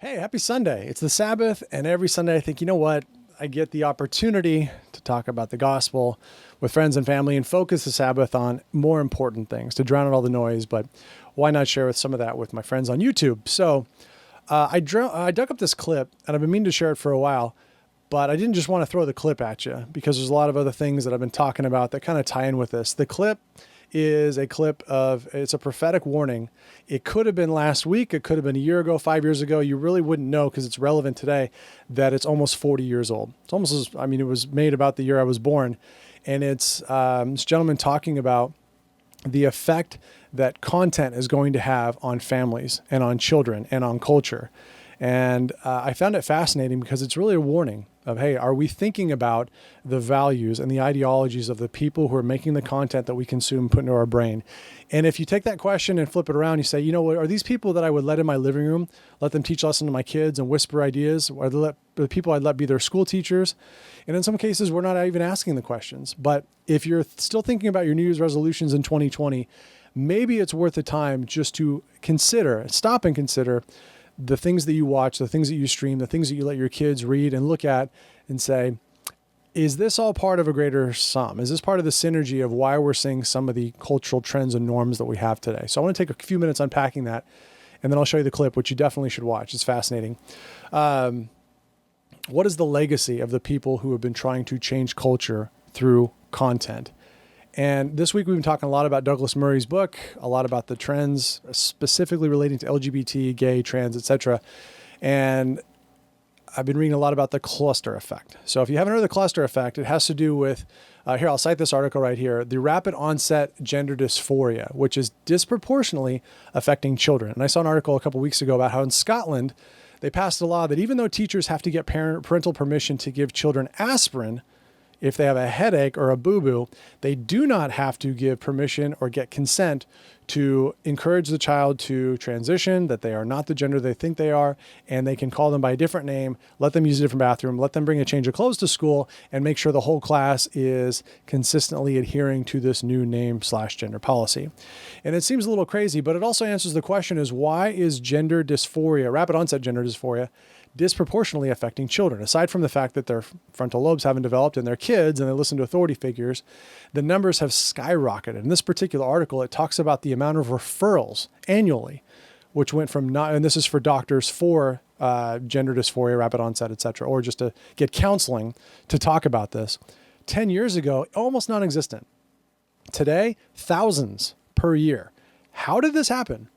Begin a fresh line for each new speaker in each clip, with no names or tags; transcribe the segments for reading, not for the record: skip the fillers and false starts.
Hey, happy Sunday. It's the Sabbath, and every Sunday I think, you know what? I get the opportunity to talk about the gospel with friends and family and focus the Sabbath on more important things to drown out all the noise. But why not share with some of that with my friends on YouTube? So I dug up this clip, and I've been meaning to share it for a while, but I didn't just want to throw the clip at you because there's a lot of other things that I've been talking about that kind of tie in with this. The clip is a clip of, it's a prophetic warning. It could have been last week. It could have been a year ago, 5 years ago. You really wouldn't know because it's relevant today that it's almost 40 years old. It's almost it was made about the year I was born. And it's this gentleman talking about the effect that content is going to have on families and on children and on culture. And I found it fascinating because it's really a warning of, hey, are we thinking about the values and the ideologies of the people who are making the content that we consume, put into our brain? And if you take that question and flip it around, you say, you know what, are these people that I would let in my living room, let them teach lessons to my kids and whisper ideas? Or the people I'd let be their school teachers? And in some cases, we're not even asking the questions. But if you're still thinking about your New Year's resolutions in 2020, maybe it's worth the time just to stop and consider the things that you watch, the things that you stream, the things that you let your kids read and look at and say, is this all part of a greater sum? Is this part of the synergy of why we're seeing some of the cultural trends and norms that we have today? So I want to take a few minutes unpacking that, and then I'll show you the clip, which you definitely should watch. It's fascinating. What is the legacy of the people who have been trying to change culture through content? And this week we've been talking a lot about Douglas Murray's book, a lot about the trends specifically relating to LGBT, gay, trans, etc. And I've been reading a lot about the cluster effect. So if you haven't heard of the cluster effect, it has to do with, here, I'll cite this article right here, the rapid onset gender dysphoria, which is disproportionately affecting children. And I saw an article a couple weeks ago about how in Scotland, they passed a law that even though teachers have to get parental permission to give children aspirin, if they have a headache or a boo-boo, they do not have to give permission or get consent to encourage the child to transition, that they are not the gender they think they are, and they can call them by a different name, let them use a different bathroom, let them bring a change of clothes to school, and make sure the whole class is consistently adhering to this new name/gender policy. And it seems a little crazy, but it also answers the question is, why is gender dysphoria, rapid onset gender dysphoria, disproportionately affecting children? Aside from the fact that their frontal lobes haven't developed in their kids and they listen to authority figures, the numbers have skyrocketed. In this particular article, it talks about the amount of referrals annually, which went from and this is for doctors for gender dysphoria, rapid onset, etc., or just to get counseling to talk about this. 10 years ago, almost non-existent. Today, thousands per year. How did this happen?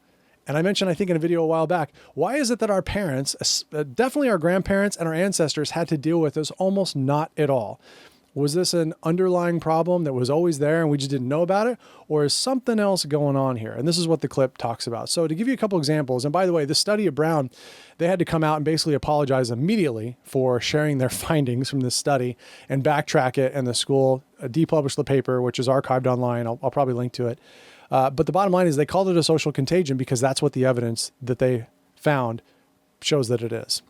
And I mentioned, I think in a video a while back, why is it that our parents, definitely our grandparents and our ancestors had to deal with this almost not at all? Was this an underlying problem that was always there and we just didn't know about it? Or is something else going on here? And this is what the clip talks about. So to give you a couple examples, and by the way, the study of Brown, they had to come out and basically apologize immediately for sharing their findings from this study and backtrack it, and the school depublished the paper, which is archived online. I'll probably link to it. But the bottom line is they called it a social contagion because that's what the evidence that they found shows that it is.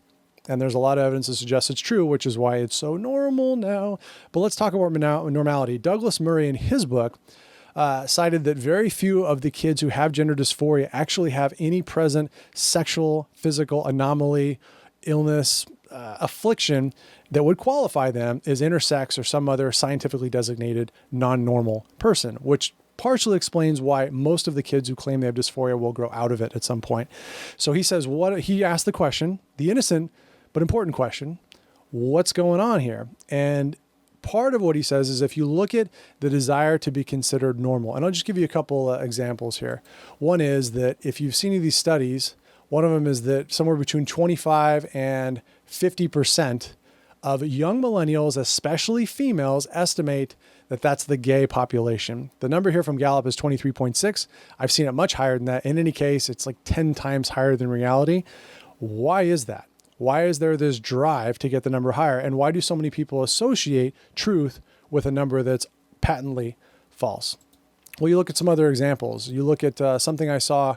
And there's a lot of evidence to suggest it's true, which is why it's so normal now. But let's talk about normality. Douglas Murray in his book cited that very few of the kids who have gender dysphoria actually have any present sexual, physical anomaly, illness, affliction that would qualify them as intersex or some other scientifically designated non-normal person, which partially explains why most of the kids who claim they have dysphoria will grow out of it at some point. So he says, he asked the question, the innocent but important question, what's going on here? And part of what he says is if you look at the desire to be considered normal, and I'll just give you a couple examples here. One is that if you've seen any of these studies, one of them is that somewhere between 25 and 50% of young millennials, especially females, estimate that that's the gay population. The number here from Gallup is 23.6. I've seen it much higher than that. In any case, it's like 10 times higher than reality. Why is that? Why is there this drive to get the number higher? And why do so many people associate truth with a number that's patently false? Well, you look at some other examples. You look at something I saw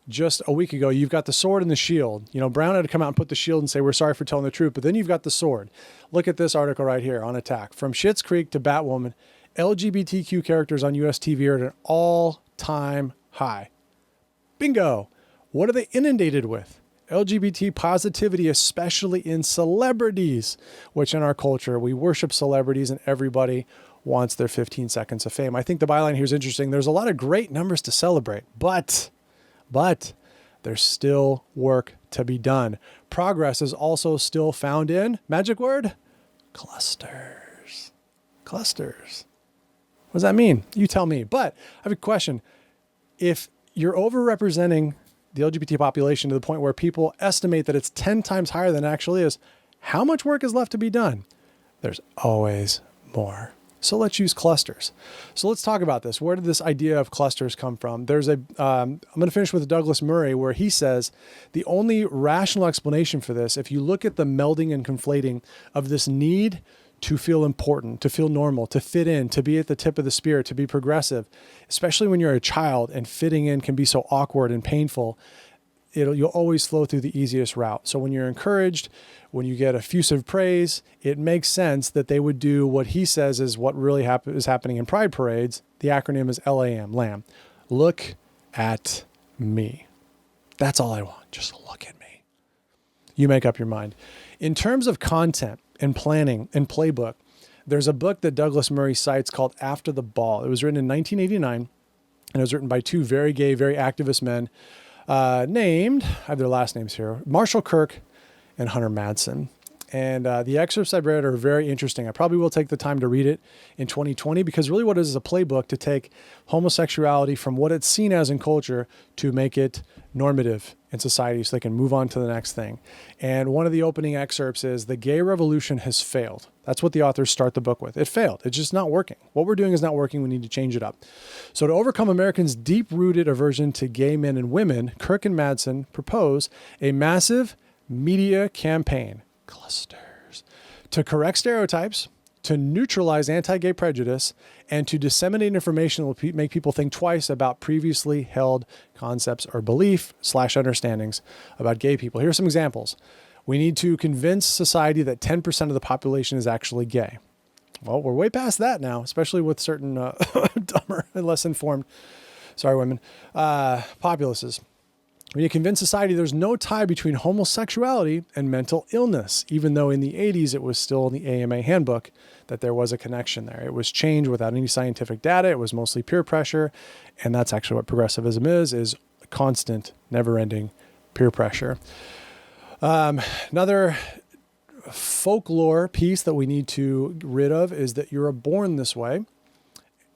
just a week ago. You've got the sword and the shield. You know, Brown had to come out and put the shield and say, we're sorry for telling the truth. But then you've got the sword. Look at this article right here on Attack. From Schitt's Creek to Batwoman, LGBTQ characters on US TV are at an all-time high. Bingo. What are they inundated with? LGBT positivity, especially in celebrities, which in our culture, we worship celebrities and everybody wants their 15 seconds of fame. I think the byline here is interesting. There's a lot of great numbers to celebrate, but there's still work to be done. Progress is also still found in, magic word, clusters. Clusters. What does that mean? You tell me. But I have a question. If you're overrepresenting the LGBT population to the point where people estimate that it's 10 times higher than it actually is, how much work is left to be done? There's always more. So let's use clusters. So let's talk about this. Where did this idea of clusters come from? I'm going to finish with Douglas Murray, where he says the only rational explanation for this, if you look at the melding and conflating of this need to feel important, to feel normal, to fit in, to be at the tip of the spear, to be progressive, especially when you're a child and fitting in can be so awkward and painful, you'll always flow through the easiest route. So when you're encouraged, when you get effusive praise, it makes sense that they would do what he says is what really is happening in pride parades. The acronym is LAM, LAM. Look at me. That's all I want. Just look at me. You make up your mind. In terms of content and planning and playbook, there's a book that Douglas Murray cites called After the Ball. It was written in 1989, and it was written by two very gay, very activist men named, I have their last names here, Marshall Kirk and Hunter Madsen. And the excerpts I read are very interesting. I probably will take the time to read it in 2020 because really what it is a playbook to take homosexuality from what it's seen as in culture to make it normative in society so they can move on to the next thing. And one of the opening excerpts is the gay revolution has failed. That's what the authors start the book with. It failed. It's just not working. What we're doing is not working. We need to change it up. So to overcome Americans' deep-rooted aversion to gay men and women, Kirk and Madsen propose a massive media campaign, clusters, to correct stereotypes, to neutralize anti-gay prejudice, and to disseminate information that will make people think twice about previously held concepts or belief/understandings about gay people. Here are some examples. We need to convince society that 10% of the population is actually gay. Well, we're way past that now, especially with certain dumber and less informed, populaces. We need to convince society there's no tie between homosexuality and mental illness, even though in the 80s it was still in the AMA handbook that there was a connection there. It was changed without any scientific data. It was mostly peer pressure. And that's actually what progressivism is constant, never-ending peer pressure. Another folklore piece that we need to get rid of is that you're born this way.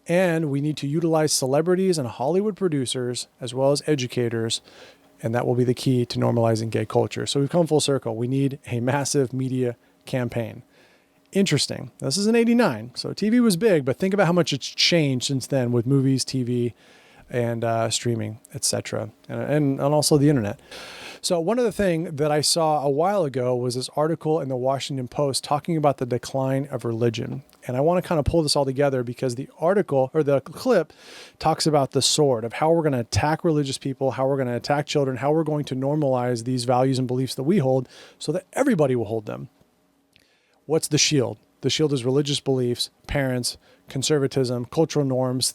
And we need to utilize celebrities and Hollywood producers as well as educators. And that will be the key to normalizing gay culture. So we've come full circle. We need a massive media campaign. Interesting. This is in 89. So TV was big, but think about how much it's changed since then with movies, TV, and streaming, etc. And also the internet. So one other thing that I saw a while ago was this article in the Washington Post talking about the decline of religion. And I want to kind of pull this all together because the article or the clip talks about the sword of how we're going to attack religious people, how we're going to attack children, how we're going to normalize these values and beliefs that we hold so that everybody will hold them. What's the shield? The shield is religious beliefs, parents, conservatism, cultural norms,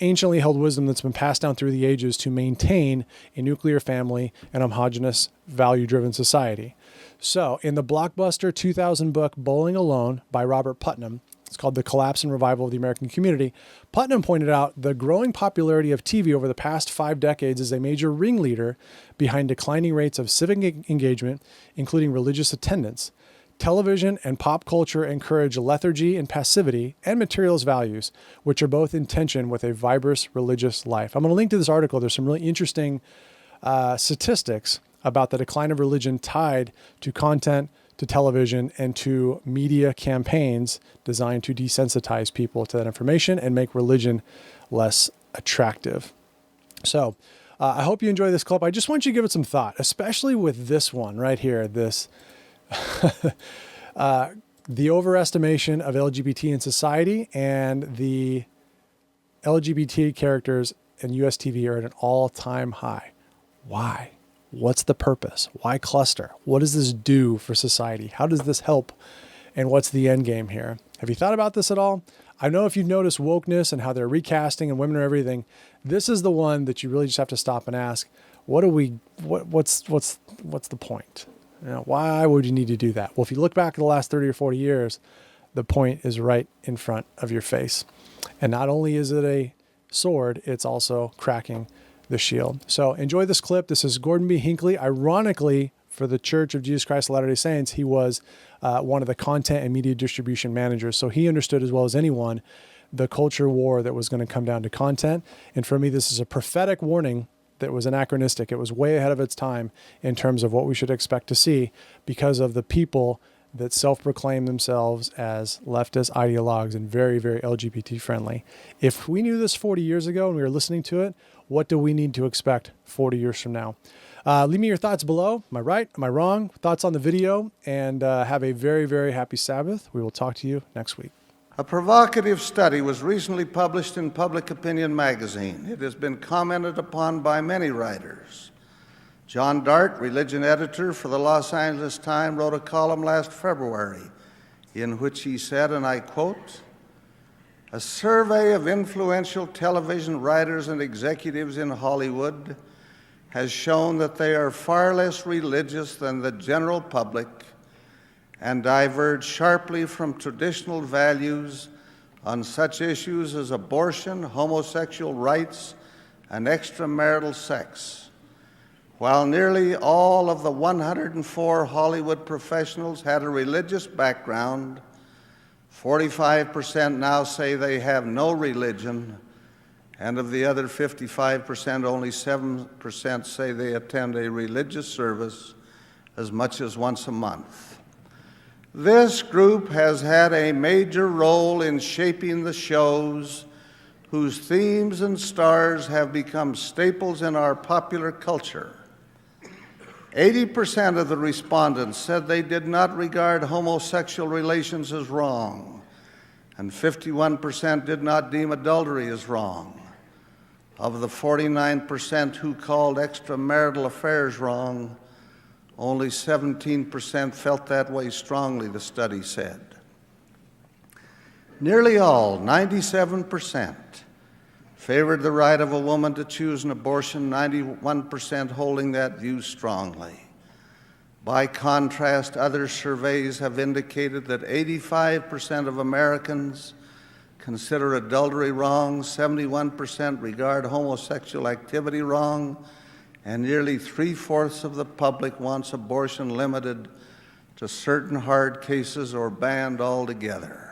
anciently held wisdom that's been passed down through the ages to maintain a nuclear family and homogenous, value-driven society. So in the blockbuster 2000 book, Bowling Alone by Robert Putnam, it's called The Collapse and Revival of the American Community, Putnam pointed out the growing popularity of TV over the past 5 decades is a major ringleader behind declining rates of civic engagement, including religious attendance. Television and pop culture encourage lethargy and passivity and materialist values, which are both in tension with a vibrant religious life. I'm going to link to this article. There's some really interesting statistics about the decline of religion tied to content, to television, and to media campaigns designed to desensitize people to that information and make religion less attractive. So I hope you enjoy this clip. I just want you to give it some thought, especially with this one right here, this the overestimation of LGBT in society and the LGBT characters in US TV are at an all-time high. Why? What's the purpose? Why cluster? What does this do for society? How does this help? And what's the end game here? Have you thought about this at all? I know if you've noticed wokeness and how they're recasting and women are everything, this is the one that you really just have to stop and ask, what's the point? Why would you need to do that? Well, if you look back at the last 30 or 40 years, the point is right in front of your face. And not only is it a sword, it's also cracking the shield. So enjoy this clip. This is Gordon B. Hinckley. Ironically, for the Church of Jesus Christ of Latter-day Saints, he was one of the content and media distribution managers. So he understood as well as anyone the culture war that was going to come down to content. And for me, this is a prophetic warning that was anachronistic. It was way ahead of its time in terms of what we should expect to see because of the people that self-proclaim themselves as leftist ideologues and very, very LGBT friendly. If we knew this 40 years ago and we were listening to it, what do we need to expect 40 years from now? Leave me your thoughts below. Am I right? Am I wrong? Thoughts on the video, and have a very, very happy Sabbath. We will talk to you next week.
A provocative study was recently published in Public Opinion magazine. It has been commented upon by many writers. John Dart, religion editor for the Los Angeles Times, wrote a column last February in which he said, and I quote, "A survey of influential television writers and executives in Hollywood has shown that they are far less religious than the general public and diverge sharply from traditional values on such issues as abortion, homosexual rights, and extramarital sex. While nearly all of the 104 Hollywood professionals had a religious background, 45% now say they have no religion, and of the other 55%, only 7% say they attend a religious service as much as once a month. This group has had a major role in shaping the shows whose themes and stars have become staples in our popular culture. 80% of the respondents said they did not regard homosexual relations as wrong, and 51% did not deem adultery as wrong. Of the 49% who called extramarital affairs wrong, only 17% felt that way strongly, the study said. Nearly all, 97%, favored the right of a woman to choose an abortion, 91% holding that view strongly. By contrast, other surveys have indicated that 85% of Americans consider adultery wrong, 71% regard homosexual activity wrong, and nearly 3/4 of the public wants abortion limited to certain hard cases or banned altogether.